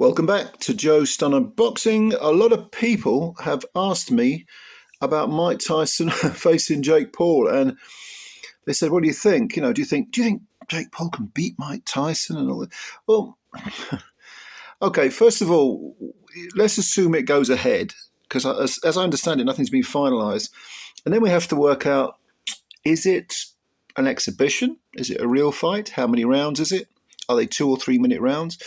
Welcome back to Joe Stunner Boxing. A lot of people have asked me about Mike Tyson facing Jake Paul, and they said, "What do you think? Do you think Jake Paul can beat Mike Tyson?" And all that. Well, okay. First of all, let's assume it goes ahead, because as I understand it, nothing's been finalised, and then we have to work out: is it an exhibition? Is it a real fight? How many rounds is it? Are they 2 or 3 minute rounds?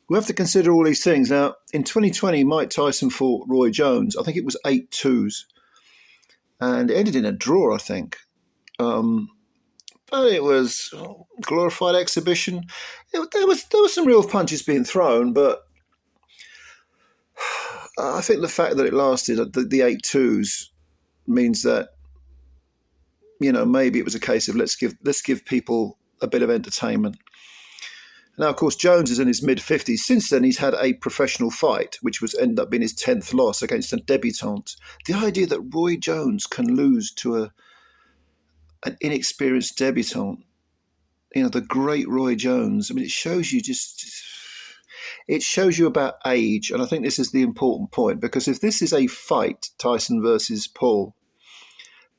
We have to consider all these things. Now, in 2020, Mike Tyson fought Roy Jones. I think it was 8-2s. And it ended in a draw, I think. But it was a glorified exhibition. There was some real punches being thrown, but I think the fact that it lasted, the 8-2s, means that, maybe it was a case of let's give people a bit of entertainment. Now, of course, Jones is in his mid-50s. Since then, he's had a professional fight, which ended up being his 10th loss against a debutante. The idea that Roy Jones can lose to an inexperienced debutante, the great Roy Jones, it shows you about age. And I think this is the important point, because if this is a fight, Tyson versus Paul,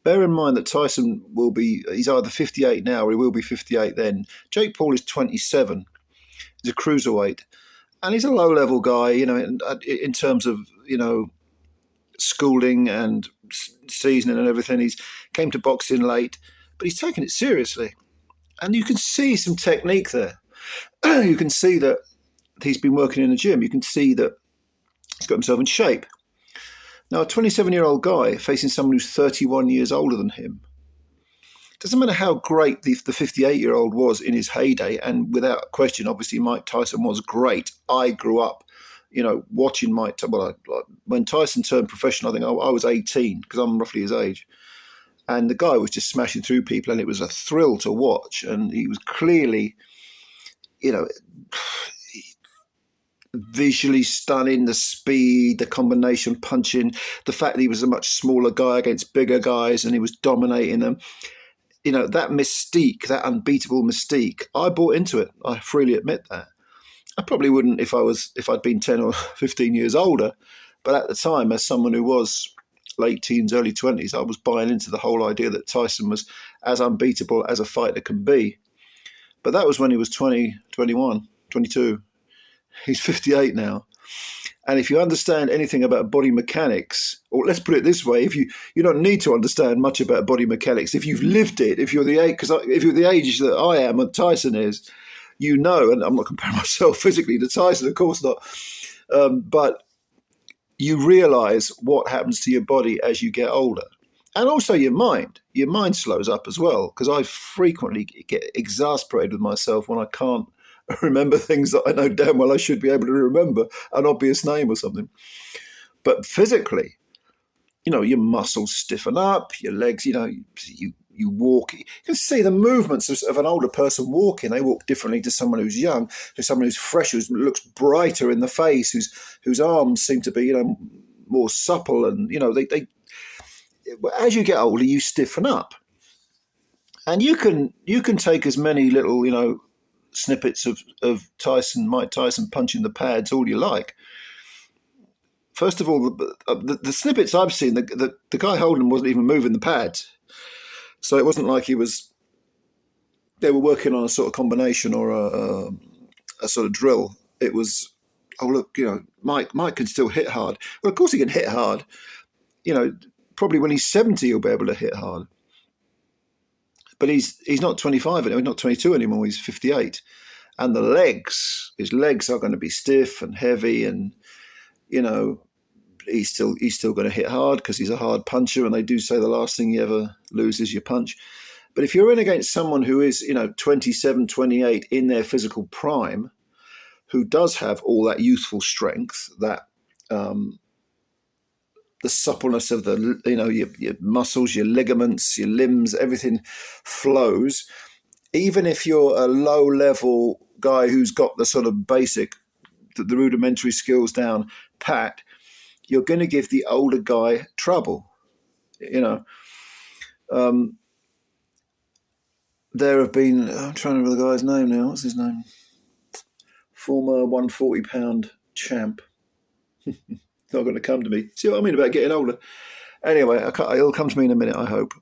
bear in mind that Tyson he's either 58 now or he will be 58 then. Jake Paul is 27. He's a cruiserweight, and he's a low-level guy, in terms of, schooling and seasoning and everything. He's came to boxing late, but he's taken it seriously. And you can see some technique there. You can see that he's been working in the gym. You can see that he's got himself in shape. Now, a 27-year-old guy facing someone who's 31 years older than him, doesn't matter how great the 58-year-old was in his heyday, and without question, obviously, Mike Tyson was great. I grew up, watching Mike. When Tyson turned professional, I think I was 18, because I'm roughly his age. And the guy was just smashing through people, and it was a thrill to watch. And he was clearly, visually stunning, the speed, the combination punching, the fact that he was a much smaller guy against bigger guys, and he was dominating them. That mystique, that unbeatable mystique, I bought into it. I freely admit that. I probably wouldn't if I'd been 10 or 15 years older, but at the time, as someone who was late teens, early 20s, I was buying into the whole idea that Tyson was as unbeatable as a fighter can be. But that was when he was 20, 21, 22. He's 58 now. And if you understand anything about body mechanics, or let's put it this way, if you don't need to understand much about body mechanics, if you've lived it, if you're the age that I am and Tyson is, and I'm not comparing myself physically to Tyson, of course not, but you realize what happens to your body as you get older. And also your mind. Your mind slows up as well, because I frequently get exasperated with myself when I can't remember things that I know damn well I should be able to remember, an obvious name or something. But physically, your muscles stiffen up, your legs, you walk. You can see the movements of an older person walking. They walk differently to someone who's young, to someone who's fresh, who looks brighter in the face, whose arms seem to be, more supple. And, they as you get older, you stiffen up. And you can take as many little, snippets of Mike Tyson punching the pads all you like. First of all, the snippets I've seen, the guy holding him wasn't even moving the pads. So it wasn't like they were working on a sort of combination or a sort of drill. It was, oh, look, Mike can still hit hard. Well, of course he can hit hard. Probably when he's 70, he'll be able to hit hard. But he's not 25 anymore, he's not 22 anymore, he's 58. And his legs are going to be stiff and heavy, and, he's still going to hit hard because he's a hard puncher, and they do say the last thing you ever lose is your punch. But if you're in against someone who is, 27, 28 in their physical prime, who does have all that youthful strength, that the suppleness of your muscles, your ligaments, your limbs, everything flows. Even if you're a low-level guy who's got the sort of basic, the rudimentary skills down pat, you're going to give the older guy trouble. There have been, I'm trying to remember the guy's name now. What's his name? Former 140-pound champ. It's not going to come to me. See what I mean about getting older? Anyway, it'll come to me in a minute, I hope.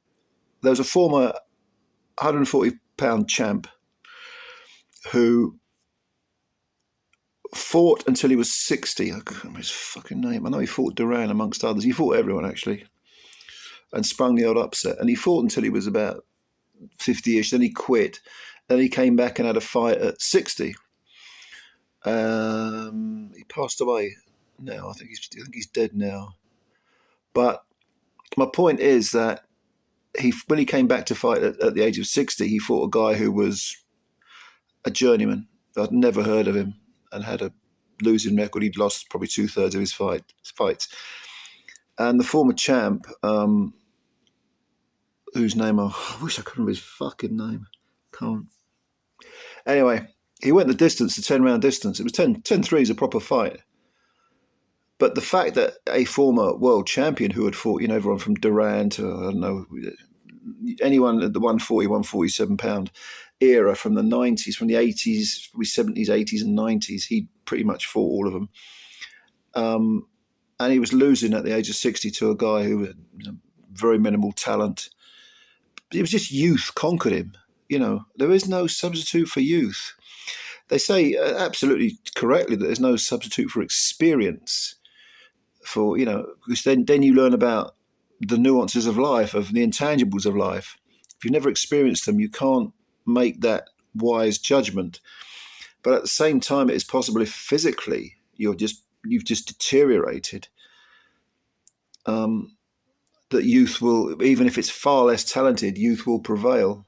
There was a former 140-pound champ who fought until he was 60. I can't remember his fucking name. I know he fought Duran amongst others. He fought everyone, actually, and sprung the odd upset. And he fought until he was about 50-ish. Then he quit. Then he came back and had a fight at 60. He passed away now. I think he's dead now. But my point is that when he came back to fight at the age of 60, he fought a guy who was a journeyman. I'd never heard of him and had a losing record. He'd lost probably 2/3 of his fights. And the former champ, whose name I wish I could remember his fucking name. Can't. Anyway, he went the distance, the 10-round distance. It was 10-3 is a proper fight. But the fact that a former world champion who had fought, everyone from Duran to, I don't know, anyone at the 140, 147 pound era from the 90s, from the 80s, 70s, 80s and 90s, he pretty much fought all of them. And he was losing at the age of 60 to a guy who had very minimal talent. It was just youth conquered him. There is no substitute for youth. They say absolutely correctly that there's no substitute for experience. Because then you learn about the nuances of life, of the intangibles of life. If you've never experienced them, you can't make that wise judgment. But at the same time, it is possible if physically you've just deteriorated, that youth will, even if it's far less talented, youth will prevail.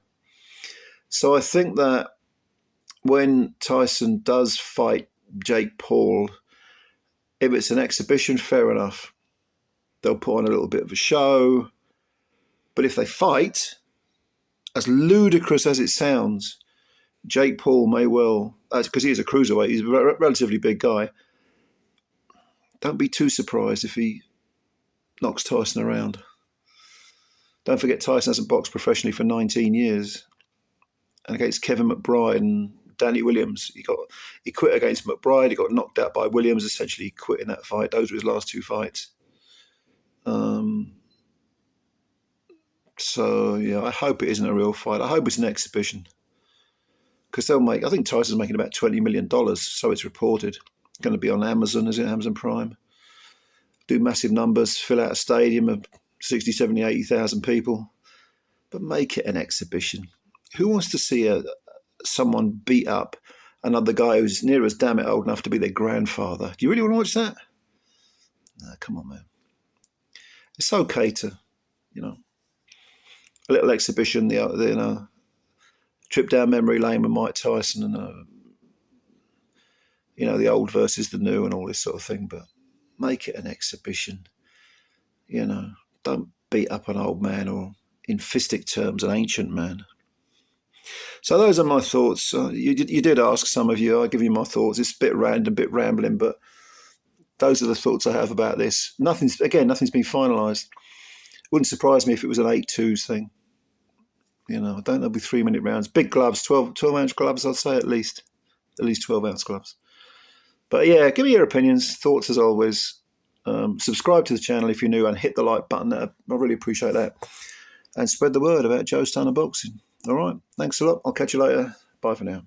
So I think that when Tyson does fight Jake Paul, if it's an exhibition, fair enough. They'll put on a little bit of a show. But if they fight, as ludicrous as it sounds, Jake Paul may well, because he is a cruiserweight, he's a relatively big guy, don't be too surprised if he knocks Tyson around. Don't forget, Tyson hasn't boxed professionally for 19 years. And against Kevin McBride and Danny Williams, he quit against McBride. He got knocked out by Williams. Essentially, he quit in that fight. Those were his last two fights. So yeah, I hope it isn't a real fight. I hope it's an exhibition, because I think Tyson's making about $20 million, so it's reported. It's going to be on Amazon, is it? Amazon Prime. Do massive numbers, fill out a stadium of 60, 70, 80,000 people, but make it an exhibition. Who wants to see someone beat up another guy who's near as damn it old enough to be their grandfather? Do you really want to watch that? No, come on, man. It's okay to, a little exhibition, the trip down memory lane with Mike Tyson and, the old versus the new and all this sort of thing, but make it an exhibition. Don't beat up an old man, or in fistic terms, an ancient man. So those are my thoughts. You did ask, some of you. I'll give you my thoughts. It's a bit random, a bit rambling, but those are the thoughts I have about this. Nothing's been finalised. Wouldn't surprise me if it was an 8-2s thing. I don't know, it'll be 3-minute rounds. Big gloves, 12-ounce gloves, I'd say at least 12-ounce gloves. But yeah, give me your opinions, thoughts as always. Subscribe to the channel if you're new and hit the like button. I really appreciate that. And spread the word about Joe Stunner Boxing. All right, thanks a lot. I'll catch you later. Bye for now.